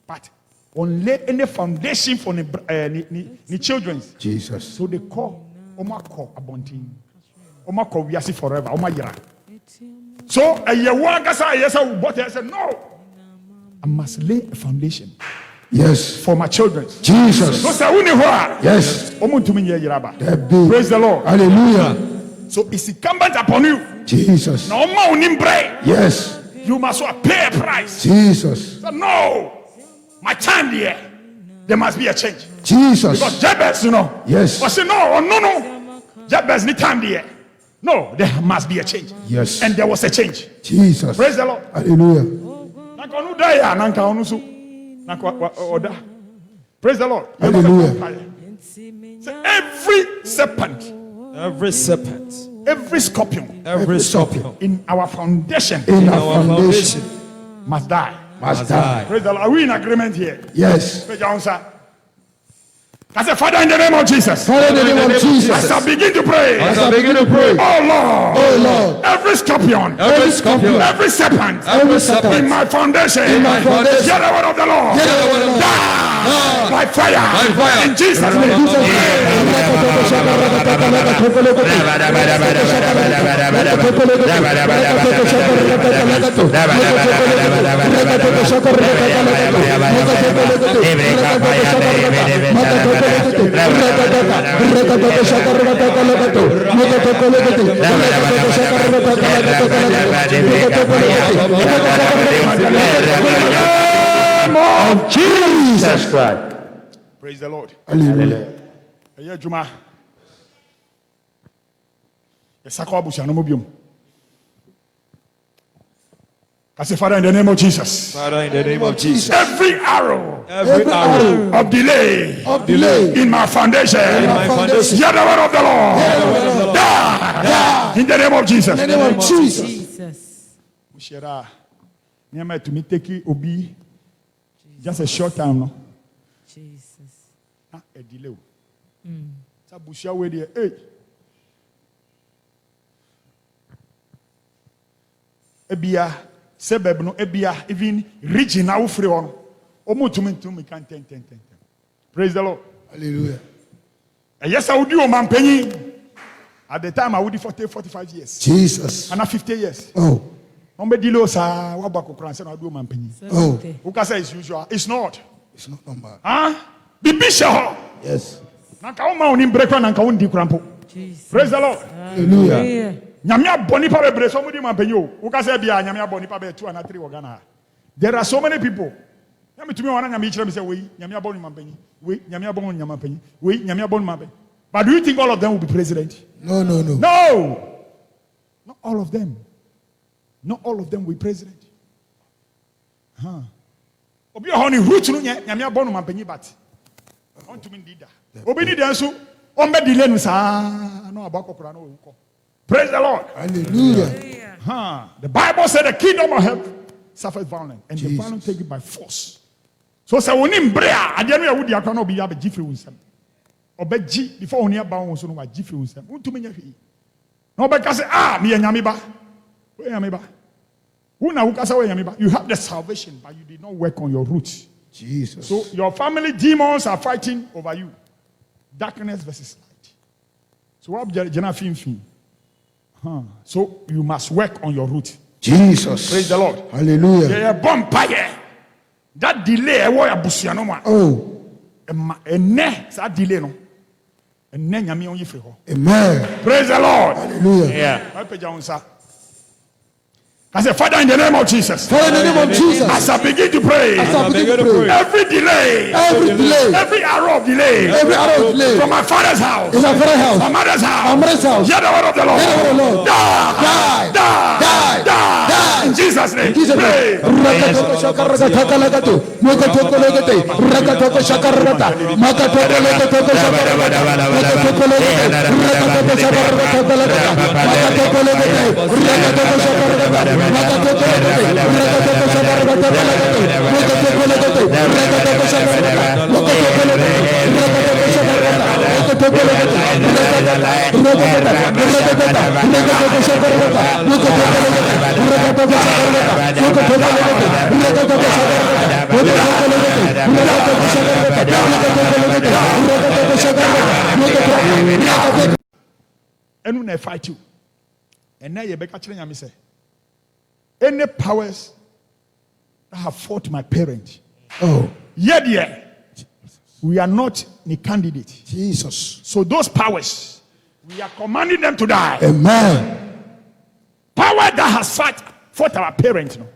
But on lay any foundation for the children. Jesus. So they call Omako Abontin. Omako Wiasi forever. Omayira. So a Yawagasa Yesa what I said, no. I must lay a foundation. Yes. For my children. Jesus. Yes. Praise the Lord. Hallelujah. So it's incumbent upon you. Jesus. No more Yes. You must pay a price. Jesus. So no. My time there. There must be a change. Jesus. Because Jabez, Yes. I say no. Jabez need time there. No, there must be a change. Yes. And there was a change. Jesus. Praise the Lord. Hallelujah. Praise the Lord. Hallelujah. So every serpent, Every serpent, every scorpion in our foundation, must die. Must die. Praise the Lord. Are we in agreement here? Yes. Praise the Lord, sir. I said, Father, in the name of Jesus. Father, in the name of Jesus. As I begin to pray. Oh Lord. Every scorpion. Every serpent. In my foundation. Hear the word of the Lord. Die. By fire. In Jesus' name. Of Jesus Christ. Praise the Lord. Hallelujah. Eye Juma. Yesako abusia no mobium. I say, Father, in the name of Jesus. Father, in the name of Jesus. Every arrow Of delay in my foundation. Hear the word of the Lord. Die. In the name of Jesus. In the name of Jesus. Mushera. Nyama to me take obi. Just a short time, no. Jesus. A delay. Sabushia we there. Hey. Ebia sebeb no ebia even regional free on. Omutumentum can 10. Praise the Lord. Hallelujah. And yes, I would do man penny. At the time I would do 45 years. Jesus. And 50 years. Oh. Oh. Who can say it's usual? It's not. It's not normal. Be bishop. Yes. Praise the Lord. Hallelujah. There are so many people. But do you think all of them will be president? No. No. Not all of them. Not all of them will be president. Obi ohoni root no nyame abonu mampanyi but on to me leader. Obi ni denso on be delay no sa no abakokora no wuko. Praise the Lord. Hallelujah. The Bible said the kingdom of heaven suffers violence and the violent take it by force. So say wonim brea ade no yawudi akwa na obi ya be gifre wunsam. Obeji before oni aba won so no wa gifre wunsam. Untumi nya hwe. Na obeka say me nyame ba. You have the salvation, but you did not work on your roots. Jesus. So your family demons are fighting over you. Darkness versus light. So what so you must work on your route. Jesus. Praise the Lord. Hallelujah. Yeah, vampire. That delay, Oh. that delay no. Amen. Praise the Lord. Hallelujah. Yeah. I said, Father, in the name of Jesus. Father, in the name of Jesus. As I begin to pray. Every delay. Every arrow of delay. From my father's house. In my father's house. My mother's house. My mother's house. Hear the word of the Lord. Hear the word of the Lord. Die. In Jesus' name. Jesus' Pray. And when I fight you, and now you're back at me say, any powers that have fought my parent, we are not the candidate. Jesus. So those powers, we are commanding them to die. Amen. Power that has fought our parents, no.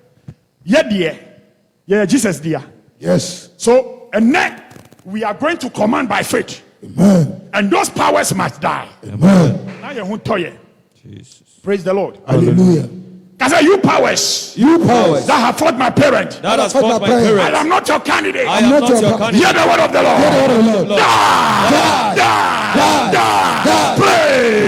Jesus dear. Yes. So and then we are going to command by faith. Amen. And those powers must die. Amen. Now you tell you. Jesus. Praise the Lord. Hallelujah. Because you powers that have fought my parent. That has fought my parents. I am not your candidate. I am not your candidate. Hear the word of the Lord. Die. Pray.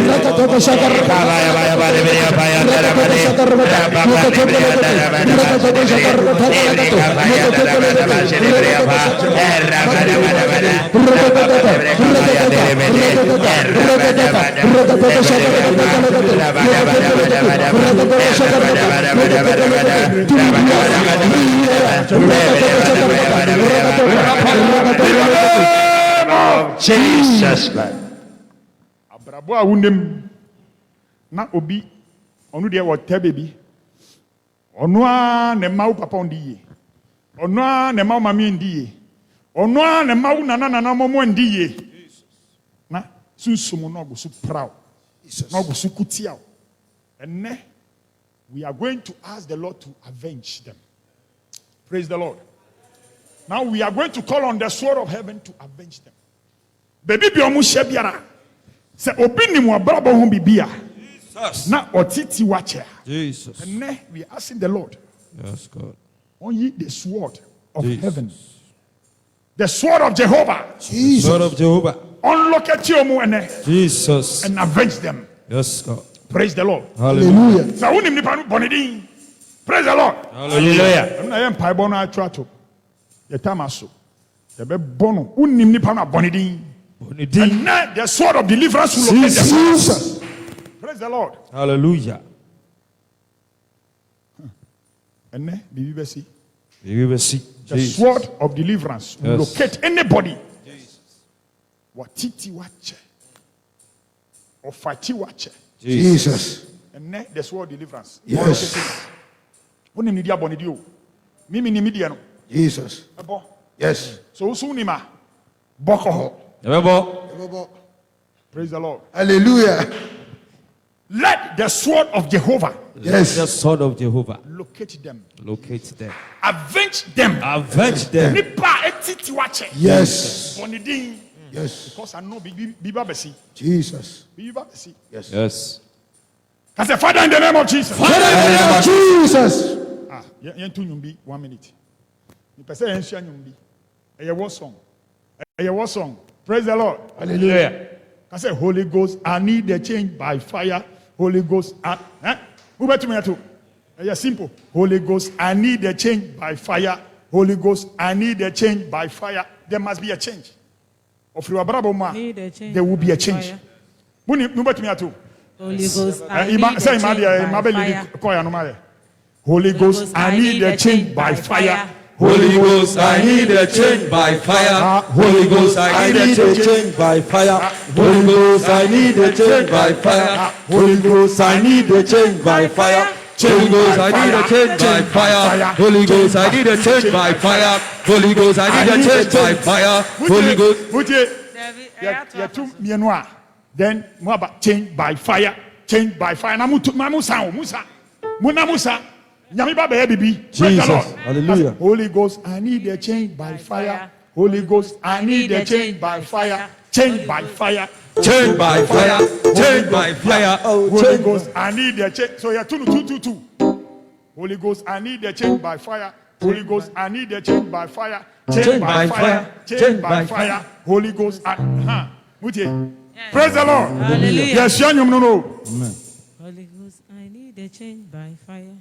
Jesus. Abrabo a wunem na obi onu de wote baby onu a ne ma papa ndi ye onu a ne ma mama ndi ye onu a ne ma nana momo ndi ye na sunsumu no go su proud no go su kutia enne we are going to ask the Lord to avenge them. Praise the Lord. Now we are going to call on the sword of heaven to avenge them. Baby bi omu hye biara se obi ni mo abrabo ho bibia na otiti wache. Jesus. And now we are asking the Lord. Yes, God. Only the sword of heaven. The sword of Jehovah. Jesus. Sword of Jehovah. Unlock it to you and Jesus. And avenge them. Yes, God. Praise the Lord. Hallelujah. So unim ni bonidi. Praise the Lord. Hallelujah. Na yem pai bono atwato. Ye tamaso. Ye be bono unim ni panu bonidi. And now the sword of deliverance will locate them. Jesus. Praise the Lord. Hallelujah. And now we will see. We will see. The sword of deliverance will locate anybody. What titi wache or fati wache. Jesus. And now the sword of deliverance. Yes. Unim ni dia bonidio. Mimi ni media no. Jesus. Ebo. Yes. So usunima boko. Praise the Lord. Hallelujah. Let the sword of Jehovah. Yes. The sword of Jehovah. Locate them. Locate them. Avenge them. Avenge them. Yes. Yes. Because I know Biba Jesus. Yes. Yes. I say, Father, in the name of Jesus. Father, in the name of Jesus. Ah, you 1 minute. You person nyumbi. A war song. A war song. Praise the Lord. Hallelujah. I say, Holy Ghost, I need the change by fire. Holy Ghost, who better me too? It's simple. Holy Ghost, I need the change by fire. Holy Ghost, I need the change by fire. There must be a change. Of your brother, there will be a change. Who better me too? Holy Ghost, I need the change by fire. Holy Ghost, I need the change by fire. Holy Ghost, I need a change by fire. Holy Ghost, I need a change by fire. Holy Ghost, I need a change by fire. Holy Ghost, I need a change by fire. Holy Ghost, I need a change by fire. Holy Ghost, I need a change by fire. Holy Ghost, I need a change by fire. Holy Ghost. Then what about change by fire? Change by fire. Musa. Jesus. Hallelujah. Holy Ghost, I need a change by fire. Holy Ghost, I need a change by fire. Change by fire. Change by fire. Change by fire. Holy Ghost, I need a change. So you're 2. Holy Ghost, I need a change by fire. Holy Ghost, I need a change by fire. Change by fire. Change by fire. Holy Ghost, praise the Lord. Hallelujah. Yes, no. Amen. Holy Ghost, I need a change by fire.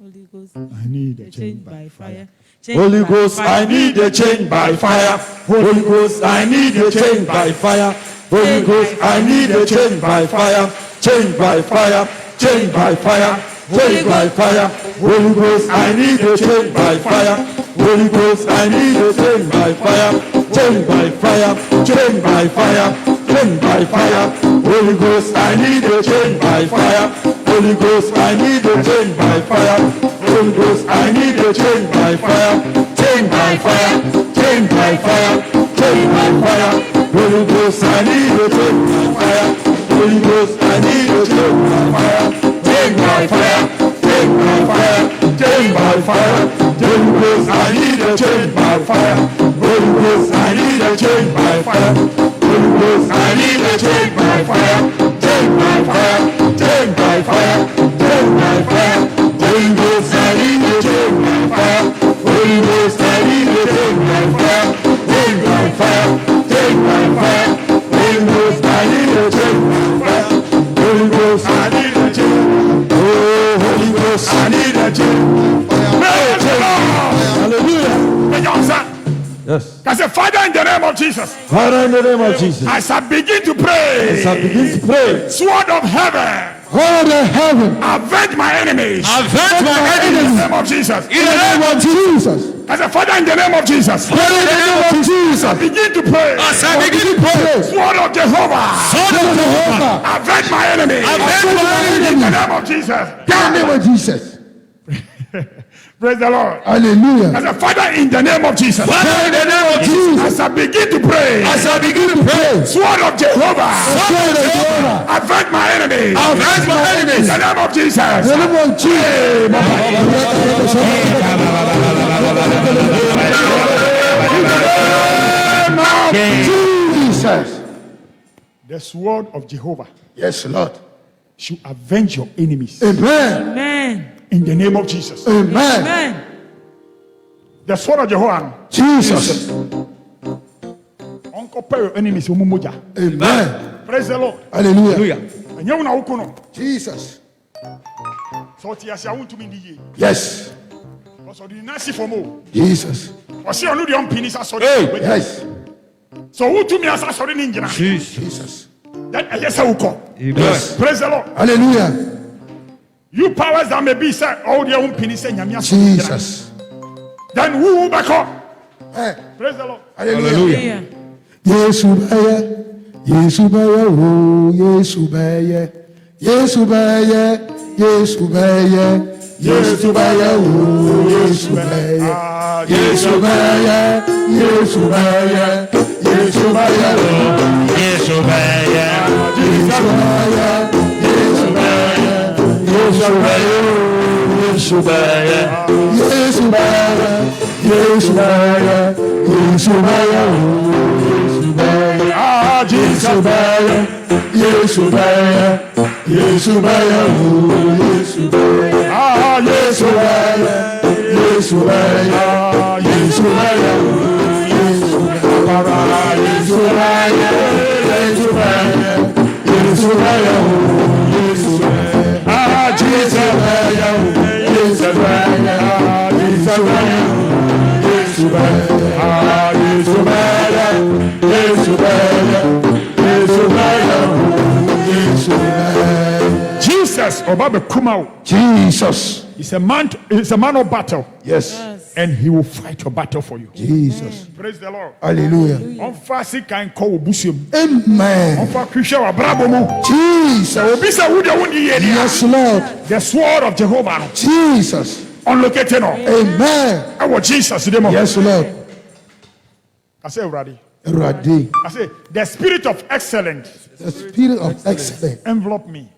Holy Ghost, I need a change change by fire. Holy Ghost, I need a change by fire. Holy Ghost, I need a change by fire. Holy Ghost, I need a change by fire. Change by fire. Change by fire. Change by fire. Holy Ghost, I need a change by fire. Holy Ghost, I need a change by fire. Change by fire. Change by fire. Change by fire. Holy Ghost, I need a change by fire. Holy Ghost, I need a change by fire. Holy Ghost, I need a change by fire. Change by fire. Change by fire. Change by fire. Holy Ghost, I need a change by fire. Holy Ghost, I need a change by fire. Change by fire. Change by fire. Change by fire. Holy Ghost, I need a change by fire. Holy Ghost, I need a change by fire. Holy Ghost, I need a change by fire. Change by fire. Change by fire. Change by fire. Holy Ghost, I need a change by fire. Holy Ghost, I need a change by fire. Change by fire. Change by fire. Holy Ghost, I need a change by fire. Holy Ghost, I need a change. Oh, Holy Ghost, I need a change. Hallelujah. Yes. I said, Father, in the name of Jesus. Father, in the name of Jesus. As I begin to pray. As I begin to pray. Sword of heaven. Sword of heaven. Avenge my enemies. Avenge my In the enemies. name of Jesus. In the name of Jesus. I said, Father, in the name of Jesus. Father, in the name of Jesus. Begin to pray. As I begin to pray. Sword of Jehovah. Sword of Jehovah. Avenge my enemies. Avenge my In the enemies. name of Jesus. In the name of Jesus. Praise the Lord. Hallelujah. I said, Father, in the name of Jesus. Father, in the name of Jesus. As I begin to pray. As I begin to pray. Sword of Jehovah. Sword of Jehovah. Avenge my enemies. Avenge my In enemies. the name of Jesus. In the name of Jesus. The sword of Jehovah Yes, Lord. should avenge your enemies. Amen. Amen. In the name of Jesus. Amen. Amen. The sword of Jehovah. Jesus. Uncle pay your enemies. Umumoja. Amen. Praise the Lord. Hallelujah. And you know ukono. Jesus. So ti asi awon tumi ndiye. Yes. So the nasi for mo. Jesus. O se onu de on pinisa sorry. Yes. So who to me as sorry ni ngina. Jesus. Then yes uko. Yes. Praise the Lord. Hallelujah. You powers that may be said all the own pinisa nyamia. Jesus. Then who will back up? Eh. Praise the Lord. Hallelujah. Yesu baya. Yesu baya. Oh, Yesu baya. Yesu baya. Yesu baya. Yesu baya. Oh, Yesu baya. Yesu baya. Yesu baya. Yesu baya. Oh, Yesu baya. Yesu baya. Yesu baya. Yesu baya. Yesu baya. Yesu baya. Yesu baya. Yesu baya. Yesu baya. Ah, Jesus. Yesu baya. Yesu baya. Yesu baya. Yesu baya. Ah, yes. Yesu baya. Yesu baya. Yesu baya. Yesu baya. Yesu baya. Yesu baya. Yesu baya. Yesu baya. Ah, Jesus. Yesu baya. Yesu baya. Yesu baya. Yesu baya. Yesu baya. Yesu baya. Yesu baya. Yesu baya. Jesus. Obabe Kumau. Jesus. He's a man of battle. Yes. Yes. And he will fight your battle for you. Jesus. Praise the Lord. Hallelujah. Ɔmfa sika nkɔ wɔ busuam. Amen. Ɔmfa hwehwɛ wɔ abrabɔ mu. Jesus. Obi sɛ wo deɛ wo ni yɛ ni a, Yes, Lord. the sword of Jehovah no, Jesus. unlocate no. Amen. Ɛwɔ Jesus de mu. Yes, Lord. I say Awurade. Eradi. I say the spirit of excellence The spirit of excellence. envelop me.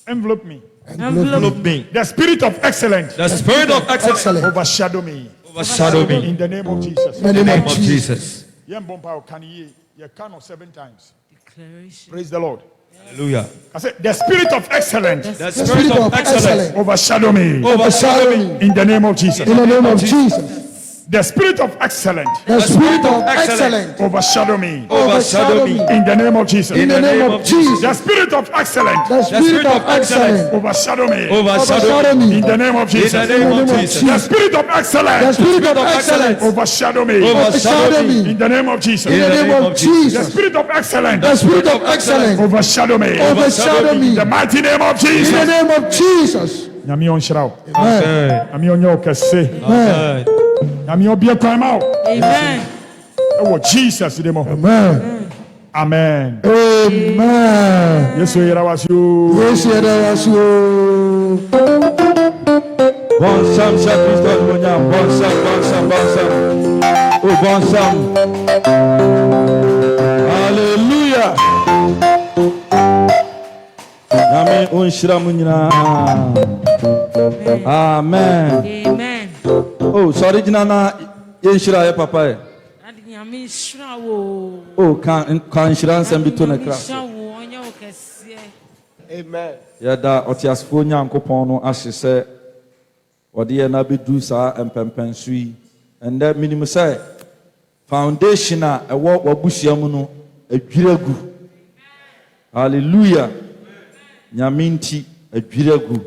Envelop me. Envelope me. The spirit of excellence The spirit of excellence Excellent. overshadow me. overshadow me. In the name of Jesus. In the name of Of Jesus. Jesus. Yɛn bɔ mpa ɔka ne yie. Yɛka no 7 times. declaration. Praise the Lord. Hallelujah. I say the spirit of excellence The The spirit of excellence overshadow me. Overshadow me. In the name of Jesus. In the name of Jesus. The spirit of excellence The spirit of excellence. overshadow me. Overshadow me. In the name of Jesus. In the name of Jesus. The spirit of excellence The spirit of excellence. overshadow me. Overshadow me. In the name of Jesus. In the name of Jesus. The spirit of The excellence spirit of excellence. overshadow me. Overshadow me. In the name of Jesus. In the name of The Jesus. spirit of excellence The spirit of excellence. overshadow me. Overshadow me. In the mighty name of In the Jesus. name of Jesus. Nyame ɔnhyira wo. Amen. Nyame ɔnyɛ wo kɛse. Amen. Nyame ɔbie kwan ma wo. Amen. Ɛwɔ Jesus de mu. Amen. Amen. Amen. Yesu yɛra wase o. Yes, yes, yes. Bonsam sha Kristo munyam. Bonsam. Oh, bonsam. Hallelujah. Nyame unshira mu nyinaa. Amen. Amen. Oh, sorry jina na yenshira ye papa e. Ade nyame hyira wo. Oh, kan nhyira nsɛm bi to ne kra. Hyira wo onye wo kɛseɛ. Amen. Yɛda ɔteasefo Nyankopɔn no ahye sɛ ɔde yɛ na bɛduru saa mpɛmpɛnso yi. Ɛndɛ minim sɛ foundation a ɛwɔ w'abusua mu no adwira gu. Hallelujah. Nyame nti adwira gu.